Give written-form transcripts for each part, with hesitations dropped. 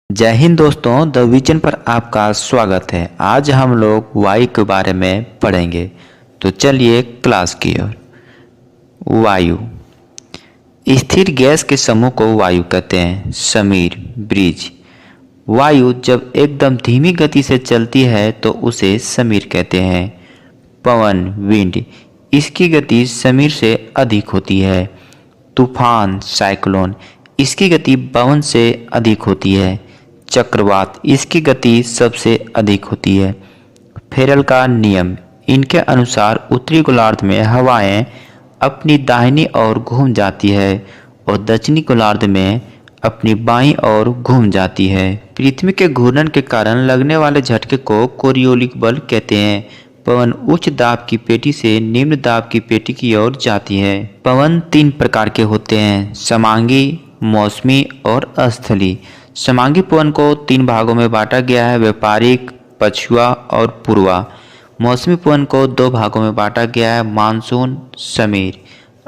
जय हिंद दोस्तों, the vision पर आपका स्वागत है। आज हम लोग वायु के बारे में पढ़ेंगे, तो चलिए क्लास की ओर। वायु स्थिर गैस के समूह को वायु कहते हैं। समीर ब्रिज। वायु जब एकदम धीमी गति से चलती है तो उसे समीर कहते हैं। पवन विंड, इसकी गति समीर से अधिक होती है। तूफान साइक्लोन, इसकी गति पवन से अधिक होती है। चक्रवात, इसकी गति सबसे अधिक होती है। फेरल का नियम, इनके अनुसार उत्तरी गोलार्ध में हवाएं अपनी दाहिनी ओर घूम जाती है और दक्षिणी गोलार्ध में अपनी बाईं ओर घूम जाती है। पृथ्वी के घूर्णन के कारण लगने वाले झटके को कोरियोलिक बल कहते हैं। पवन उच्च दाब की पेटी से निम्न दाब की पेटी की ओर जाती है। पवन तीन प्रकार के होते हैं: समांगी, मौसमी और स्थली। समांगी पवन को तीन भागों में बांटा गया है: व्यापारिक, पछुआ और पूर्वा। मौसमी पवन को दो भागों में बांटा गया है: मानसून, समीर।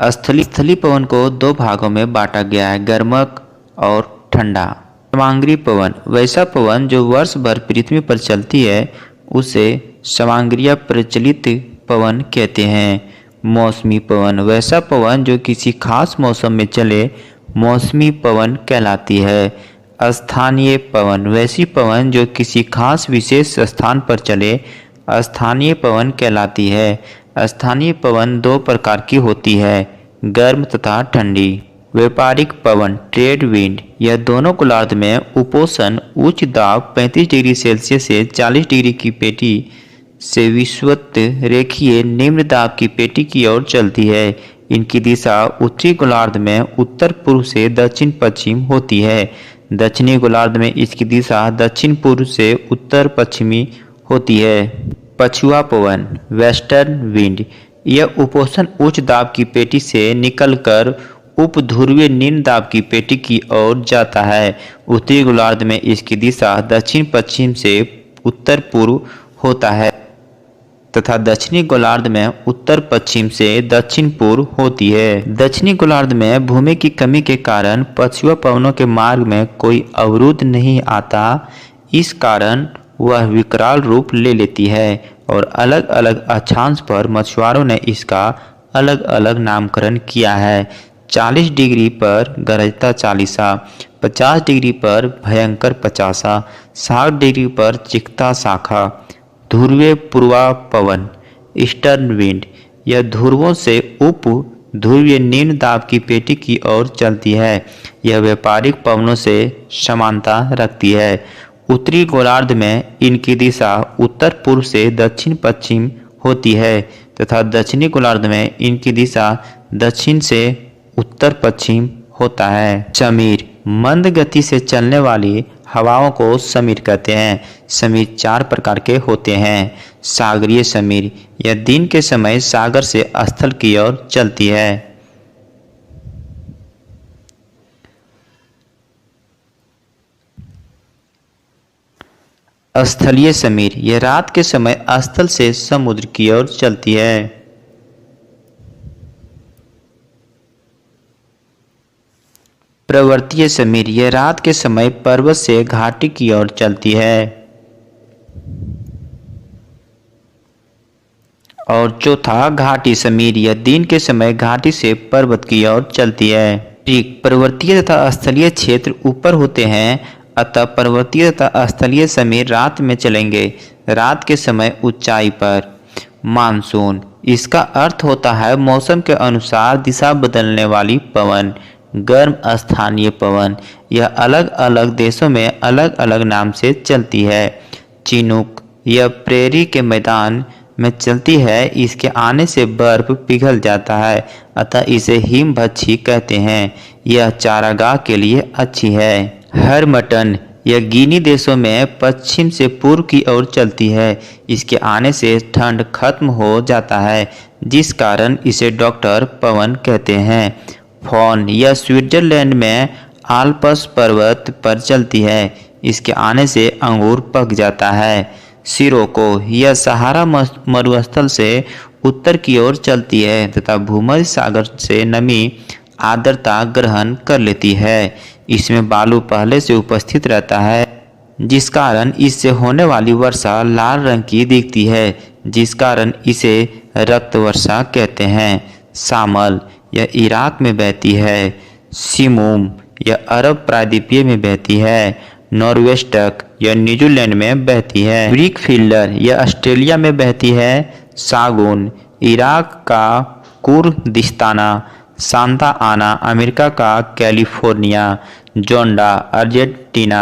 स्थली पवन को दो भागों में बांटा गया है: गर्मक और ठंडा। समांगी पवन वैसा पवन जो वर्ष भर पृथ्वी पर चलती है, उसे समांगीय प्रचलित पवन कहते हैं। मौसमी पवन वैसा पवन जो किसी खास मौसम में चले, मौसमी पवन कहलाती है। स्थानीय पवन वैसी पवन जो किसी खास विशेष स्थान पर चले, स्थानीय पवन कहलाती है। स्थानीय पवन दो प्रकार की होती है: गर्म तथा ठंडी। व्यापारिक पवन ट्रेड विंड, यह दोनों गोलार्ध में उपोषण उच्च दाब 35 डिग्री सेल्सियस से 40 डिग्री की पेटी से विषुवत रेखीय निम्न दाब की पेटी की ओर चलती है। इनकी दिशा उत्तरी गोलार्ध में उत्तर पूर्व से दक्षिण पश्चिम होती है। दक्षिणी गोलार्ध में इसकी दिशा दक्षिण पूर्व से उत्तर पश्चिमी होती है। पछुआ पवन वेस्टर्न विंड, यह उपोषण उच्च दाब की पेटी से निकलकर उपध्रुवीय निम्न दाब की पेटी की ओर जाता है। उत्तरी गोलार्ध में इसकी दिशा दक्षिण पश्चिम से उत्तर पूर्व होता है तथा दक्षिणी गोलार्ध में उत्तर पश्चिम से दक्षिण पूर्व होती है। दक्षिणी गोलार्ध में भूमि की कमी के कारण पछुआ पवनों के मार्ग में कोई अवरुद्ध नहीं आता। इस कारण वह विकराल रूप ले लेती है और अलग अलग अक्षांश पर मछुआरों ने इसका अलग अलग नामकरण किया है। 40 डिग्री पर गरजता चालीसा, 50 डिग्री पर भयंकर पचासा, 60 डिग्री पर चिकता शाखा। ध्रुवीय पूर्वा पवन ईस्टर्न विंड, यह ध्रुवों से उप ध्रुवीय निम्न दाब की पेटी की ओर चलती है। यह व्यापारिक पवनों से समानता रखती है। उत्तरी गोलार्ध में इनकी दिशा उत्तर पूर्व से दक्षिण पश्चिम होती है तथा दक्षिणी गोलार्ध में इनकी दिशा दक्षिण से उत्तर पश्चिम होता है। समीर मंद गति से चलने वाली हवाओं को समीर कहते हैं। समीर चार प्रकार के होते हैं। सागरीय समीर, यह दिन के समय सागर से स्थल की ओर चलती है। स्थलीय समीर, यह रात के समय स्थल से समुद्र की ओर चलती है। प्रवर्तीय समीर, यह रात के समय पर्वत से घाटी की ओर चलती है। और चौथा घाटी समीर, यह दिन के समय घाटी से पर्वत की ओर चलती है। ठीक, पर्वतीय तथा स्थलीय क्षेत्र ऊपर होते हैं, अतः पर्वतीय तथा स्थलीय समीर रात में चलेंगे, रात के समय ऊंचाई पर। मानसून, इसका अर्थ होता है मौसम के अनुसार दिशा बदलने वाली पवन। गर्म स्थानीय पवन, यह अलग अलग देशों में अलग अलग नाम से चलती है। चिनूक, यह प्रेरी के मैदान में चलती है। इसके आने से बर्फ पिघल जाता है, अतः इसे हिमभक्षी कहते हैं। यह चारागाह के लिए अच्छी है। हरमटन, यह गिनी देशों में पश्चिम से पूर्व की ओर चलती है। इसके आने से ठंड खत्म हो जाता है, जिस कारण इसे डॉक्टर पवन कहते हैं। फॉन, यह स्विट्जरलैंड में आल्प्स पर्वत पर चलती है। इसके आने से अंगूर पक जाता है। सिरोको, यह सहारा मरुस्थल से उत्तर की ओर चलती है तथा भूमध्य सागर से नमी आर्द्रता ग्रहण कर लेती है। इसमें बालू पहले से उपस्थित रहता है, जिस कारण इससे होने वाली वर्षा लाल रंग की दिखती है, जिस कारण इसे रक्त वर्षा कहते हैं। शामल, यह इराक में बहती है। सिमूम, यह अरब प्रायद्वीपीय में बहती है। नॉर्वेस्टक, यह न्यूजीलैंड में बहती है। ब्रिकफिल्डर, यह ऑस्ट्रेलिया में बहती है। सागुन, इराक का कुर्दिस्ताना। सांता आना, अमेरिका का कैलिफोर्निया। जोंडा, अर्जेंटीना।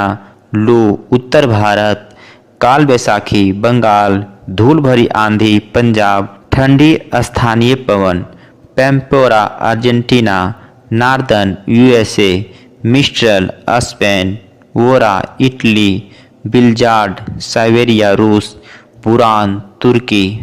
लू, उत्तर भारत। काल बैसाखी, बंगाल। धूल भरी आंधी, पंजाब। ठंडी स्थानीय पवन, pampero, Argentina. Northern, USA. Mistral, Spain. Bora, Italy. Blizzard, Siberia, रूस। बुरान, तुर्की।